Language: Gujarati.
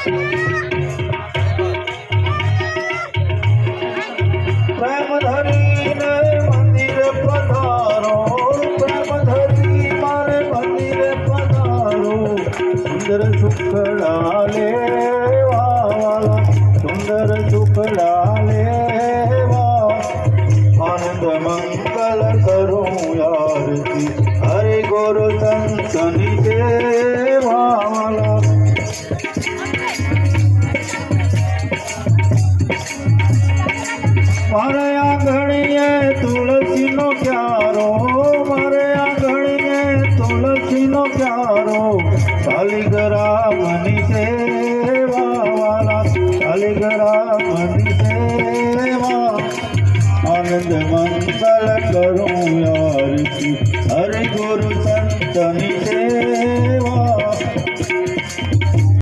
પ્રેમ ધરીને મંદિરે પધારો, પ્રેમ ધરી મારે મંદિરે પધારો, સુંદર સુખડા લેવા વાલા, સુંદર સુખડા લેવા, આનંદ મંગલ કરું આરતી, હરે ગોર સંતની દેવા વાલા. મારે આંગણીએ તુલસીનો ક્યારો, મારે આંગણીએ તુલસીનો ક્યારો, શાલિગ્રામની સેવા વાલા, શાલિગ્રામની